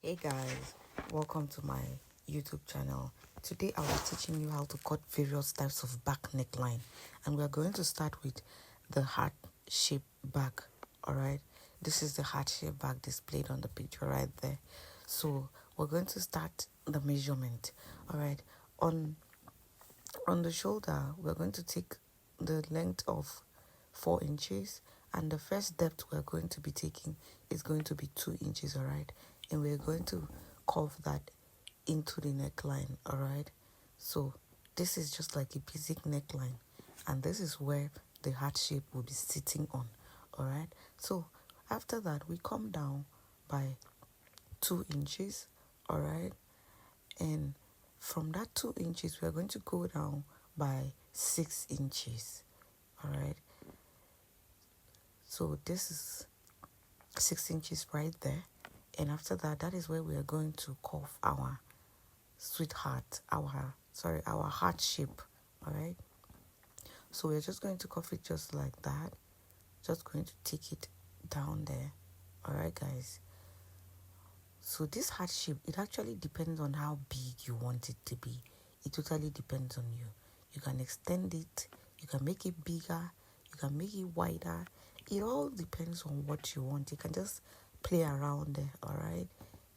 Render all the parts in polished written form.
Hey guys, welcome to my YouTube channel. Today I'll be teaching you how to cut various types of back neckline, and we're going to start with the heart shape back. Alright, this is the heart shape back displayed on the picture right there. So we're going to start the measurement. Alright, on the shoulder we're going to take the length of 4 inches, and the first depth we're going to be taking is going to be 2 inches. Alright, and we're going to curve that into the neckline. Alright, so this is just like a basic neckline, and this is where the heart shape will be sitting on. Alright, so after that we come down by 2 inches. Alright, and from that 2 inches we are going to go down by 6 inches. Alright, so this is 6 inches right there, and after that, that is where we are going to curve our sweetheart, our heart shape. Alright, so we're just going to curve it just like that, just going to take it down there. Alright guys, so this heart shape, it actually depends on how big you want it to be. It totally depends on you. You can extend it, you can make it bigger, you can make it wider. It all depends on what you want. You can just play around there. Alright,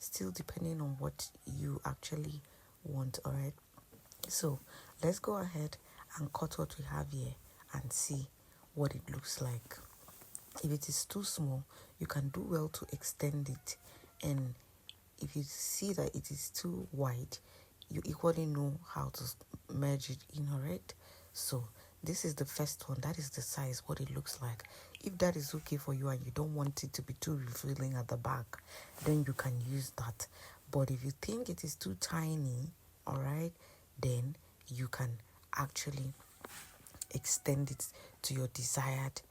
still depending on what you actually want. Alright, so let's go ahead and cut what we have here and see what it looks like. If it is too small, you can do well to extend it, and if you see that it is too wide, you equally know how to merge it in. Alright, so this is the first one. That is the size, what it looks like. If that is okay for you and you don't want it to be too revealing at the back, then you can use that. But if you think it is too tiny, alright, then you can actually extend it to your desired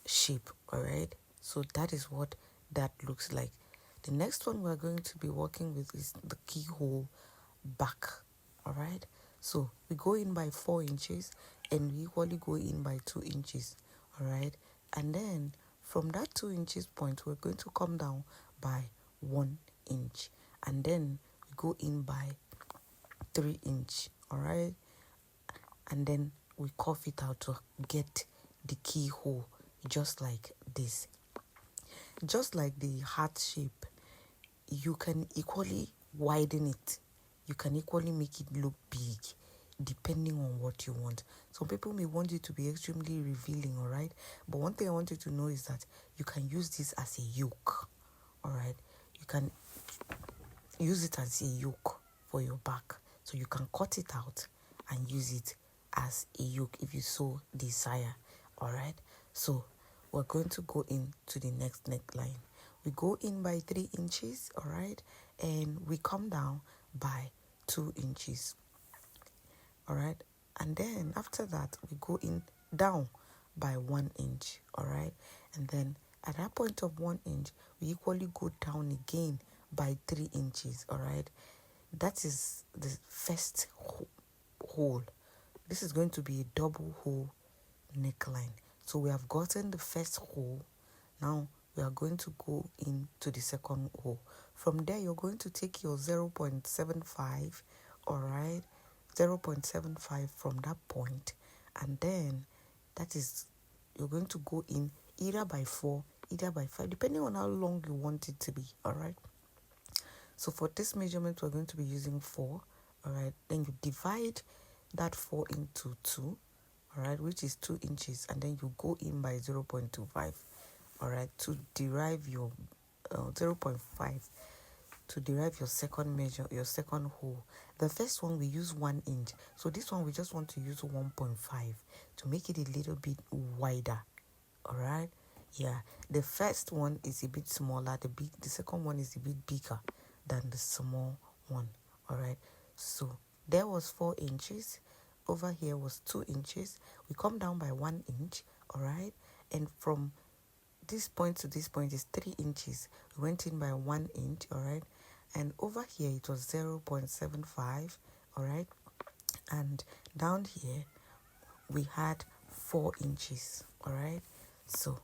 shape. Alright, so that is what that looks like. The next one we're going to be working with is the keyhole back. Alright, so we go in by 4 inches and we equally go in by 2 inches. Alright, and then from that 2 inches point we're going to come down by 1 inch, and then we go in by 3 inch. Alright, and then we curve it out to get the keyhole just like this. Just like the heart shape, you can equally widen it. You can equally make it look big depending on what you want. Some people may want it to be extremely revealing, alright? But one thing I want you to know is that you can use this as a yoke, alright? You can use it as a yoke for your back. So you can cut it out and use it as a yoke if you so desire, alright? So we're going to go into the next neckline. We go in by 3 inches, alright, and we come down by 2 inches, alright, and then after that we go in down by 1 inch, alright, and then at that point of 1 inch we equally go down again by 3 inches, alright. That is the first hole. This is going to be a double hole neckline. So we have gotten the first hole. Now we are going to go into the second hole. From there you're going to take your 0.75, alright, 0.75 from that point, and then that is, you're going to go in either by 4, either by 5, depending on how long you want it to be, alright. So for this measurement we're going to be using 4, alright. Then you divide that 4 into 2, alright, which is 2 inches, and then you go in by 0.25, alright, to derive your 0.5 to derive your second measure, your second hole. The first one we use 1 inch, so this one we just want to use 1.5 to make it a little bit wider, alright. Yeah, the first one is a bit smaller, the second one is a bit bigger than the small one, alright. So there was 4 inches, over here was 2 inches, we come down by 1 inch, alright, and from this point to this point is 3 inches, we went in by 1 inch, alright, and over here it was 0.75, alright, and down here we had 4 inches, alright. So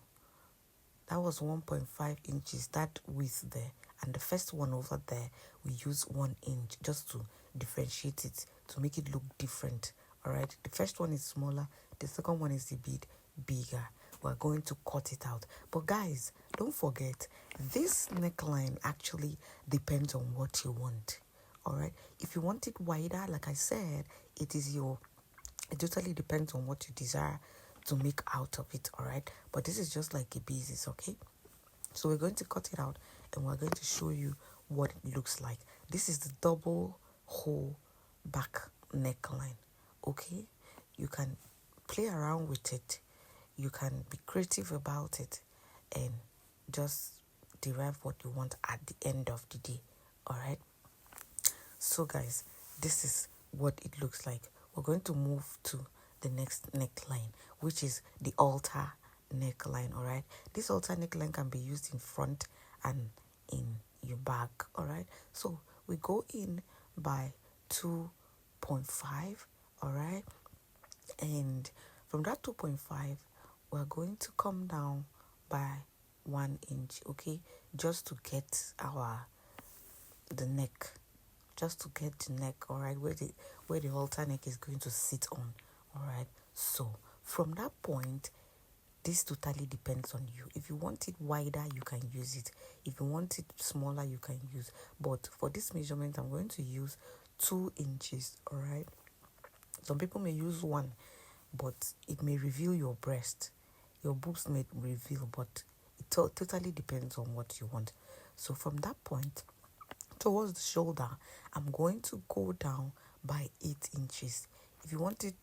that was 1.5 inches, that width there, and the first one over there, we use 1 inch just to differentiate it, to make it look different. All right, the first one is smaller, the second one is a bit bigger. We're going to cut it out. But guys, don't forget, this neckline actually depends on what you want. All right, if you want it wider, like I said, it totally depends on what you desire to make out of it. All right, but this is just like a basis. Okay, so we're going to cut it out and we're going to show you what it looks like. This is the double hole back neckline. Okay, you can play around with it, you can be creative about it, and just derive what you want at the end of the day. All right, so guys, this is what it looks like. We're going to move to the next neckline, which is the altar neckline. All right, this altar neckline can be used in front and in your back. All right, so we go in by 2.5. all right, and from that 2.5 we're going to come down by 1 inch. Okay, just to get the neck, just to get the neck. All right, where the halter neck is going to sit on. All right, so from that point, this totally depends on you. If you want it wider, you can use it. If you want it smaller, you can use. But for this measurement, I'm going to use 2 inches. All right, some people may use 1, but it may reveal your breast, your boobs may reveal, but it totally depends on what you want. So from that point towards the shoulder, I'm going to go down by 8 inches. If you want it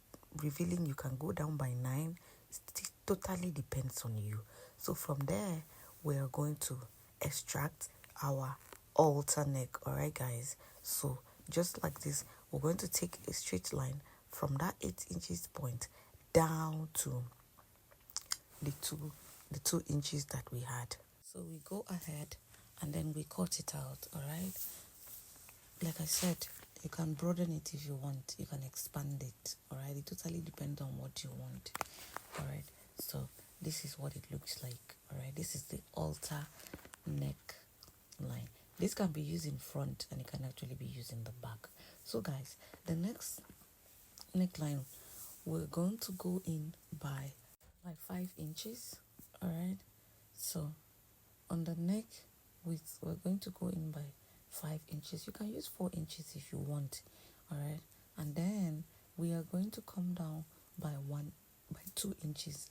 revealing, you can go down by 9. It totally depends on you. So from there, we are going to extract our altar neck. All right, guys, so just like this, we're going to take a straight line from that 8 inches point down to the 2 inches that we had. So we go ahead and then we cut it out. All right, like I said, you can broaden it if you want, you can expand it. All right, it totally depends on what you want. All right, so this is what it looks like. All right, this is the altar neck line. This can be used in front and it can actually be used in the back. So guys, the next neckline, we're going to go in by 5 inches. All right, so on the neck width, we're going to go in by 5 inches. You can use 4 inches if you want. All right, and then we are going to come down by 2 inches,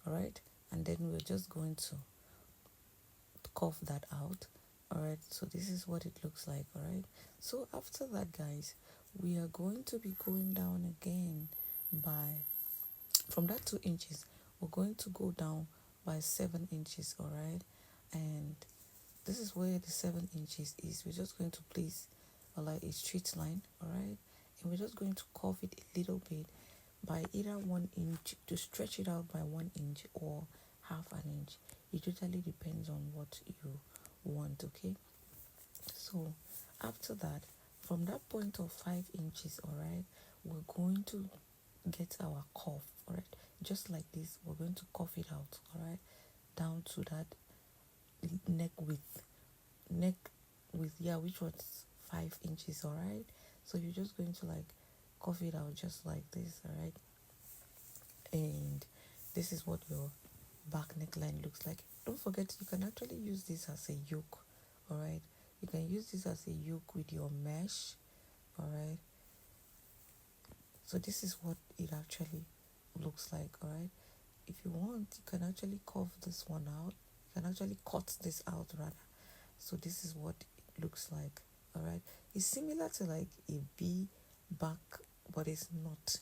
all right, and then we're just going to curve that out. All right, so this is what it looks like. All right, so after that, guys, we are going to be going down again by, from that 2 inches, we're going to go down by 7 inches. All right, and this is where the 7 inches is. We're just going to place like a straight line. All right, and we're just going to curve it a little bit by either 1 inch, to stretch it out by 1 inch or half an inch. It totally depends on what you want. Okay, so after that, from that point of 5 inches, all right, we're going to get our curve. All right, just like this, we're going to curve it out. All right, down to that neck width, yeah, which was 5 inches. All right, so you're just going to like curve it out just like this. All right, and this is what your back neckline looks like. Don't forget, you can actually use this as a yoke. All right, you can use this as a yoke with your mesh. All right, so this is what it actually looks like. All right, if you want, you can actually curve this one out, you can actually cut this out rather. So this is what it looks like. All right, it's similar to like a V back, but it's not.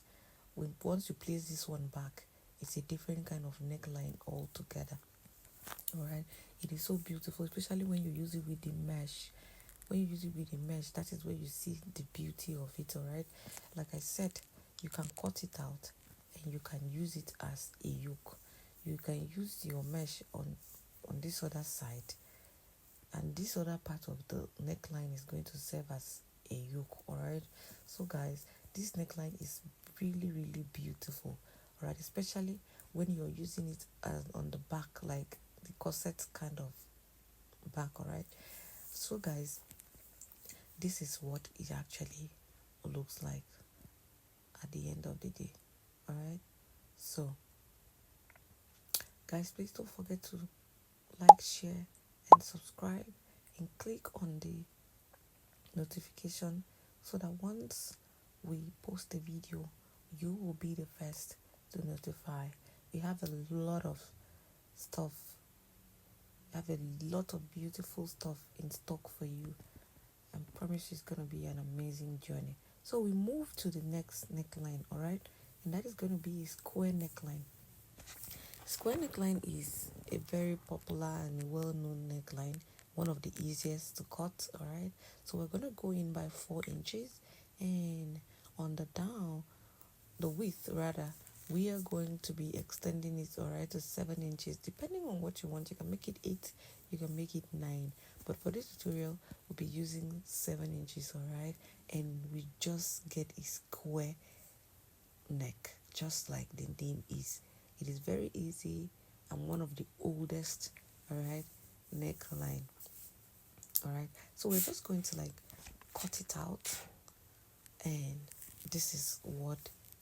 Once you place this one back, it's a different kind of neckline altogether. All right, it is so beautiful, especially when you use it with the mesh. When you use it with the mesh, that is where you see the beauty of it. All right, like I said, you can cut it out and you can use it as a yoke. You can use your mesh on this other side, and this other part of the neckline is going to serve as a yoke. All right, so guys, this neckline is really beautiful. All right, especially when you're using it on the back, like the corset kind of back. All right, So guys, this is what it actually looks like at the end of the day. All right, so guys, please don't forget to like, share, and subscribe, and click on the notification so that once we post a video, you will be the first to notify. We have a lot of stuff, we have a lot of beautiful stuff in stock for you. I promise it's gonna be an amazing journey. So we move to the next neckline, all right, and that is going to be a square neckline. Square neckline is a very popular and well-known neckline, one of the easiest to cut. All right, so we're going to go in by 4 inches, and on the down, the width rather, we are going to be extending it, all right, to 7 inches, depending on what you want. You can make it 8, you can make it 9, but for this tutorial we'll be using 7 inches, all right, and we just get a square neck, just like the name is. It is very easy and one of the oldest, all right, neckline. All right, so we're just going to like cut it out, and this is what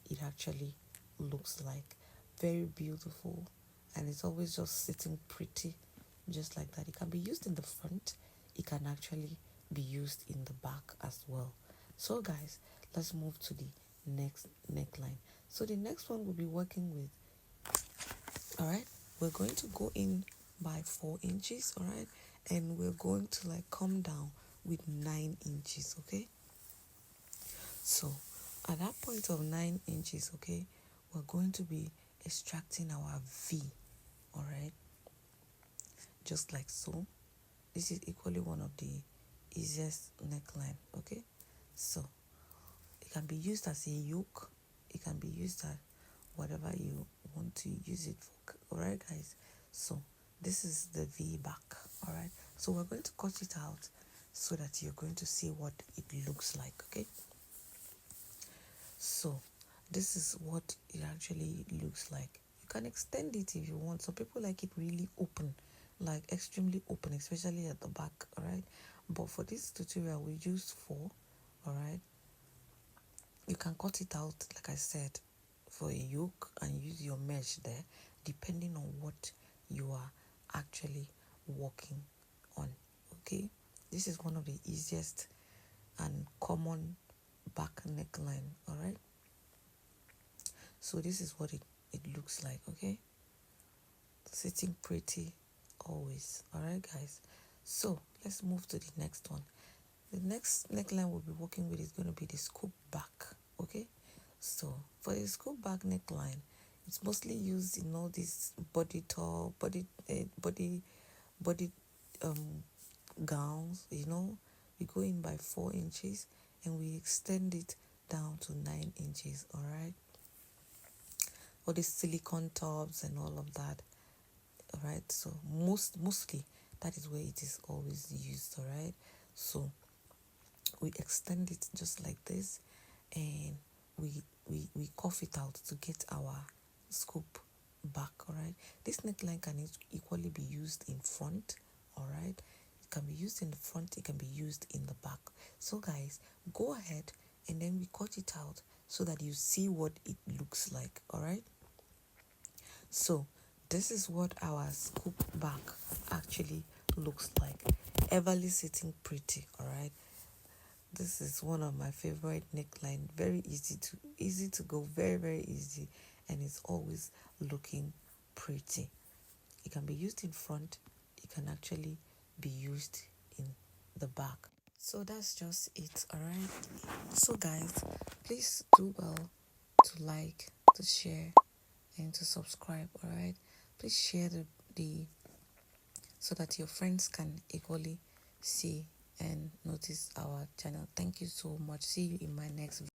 it actually looks like. Very beautiful, and it's always just sitting pretty, just like that. It can be used in the front, it can actually be used in the back as well. So guys, let's move to the next neckline. So the next one we'll be working with, all right, we're going to go in by 4 inches, all right, and we're going to like come down with 9 inches, okay. So at that point of 9 inches, okay, we're going to be extracting our V, all right, just like so. This is equally one of the easiest neckline, okay. So it can be used as a yoke, it can be used as whatever you want to use it for, all right guys. So this is the V back, all right. So we're going to cut it out so that you're going to see what it looks like, okay. So this is what it actually looks like. You can extend it if you want. Some people like it really open, like extremely open, especially at the back, all right. But for this tutorial we use 4, all right. You can cut it out, like I said, for a yoke and use your mesh there, depending on what you are actually working on, okay. This is one of the easiest and common back neckline, all right. So this is what it looks like, okay. Sitting pretty always, all right guys. So let's move to the next one. The next neckline we'll be working with is going to be the scoop back, okay. So for the scoop back neckline, it's mostly used in all these body top, body gowns, you know. We go in by 4 inches and we extend it down to 9 inches, all right. All the silicone tops and all of that, all right. So mostly that is where it is always used, all right. So we extend it just like this, and we cuff it out to get our scoop back, all right. This neckline can equally be used in front, all right. It can be used in the front, it can be used in the back. So guys, go ahead and then we cut it out so that you see what it looks like, all right. So this is what our scoop back actually looks like. Everly sitting pretty, all right. This is one of my favorite neckline. Very easy to go, very easy, and it's always looking pretty. It can be used in front, it can actually be used in the back. So that's just it, all right. So guys, please do well to like, to share, and to subscribe, all right. Please share the so that your friends can equally see and notice our channel. Thank you so much. See you in my next video.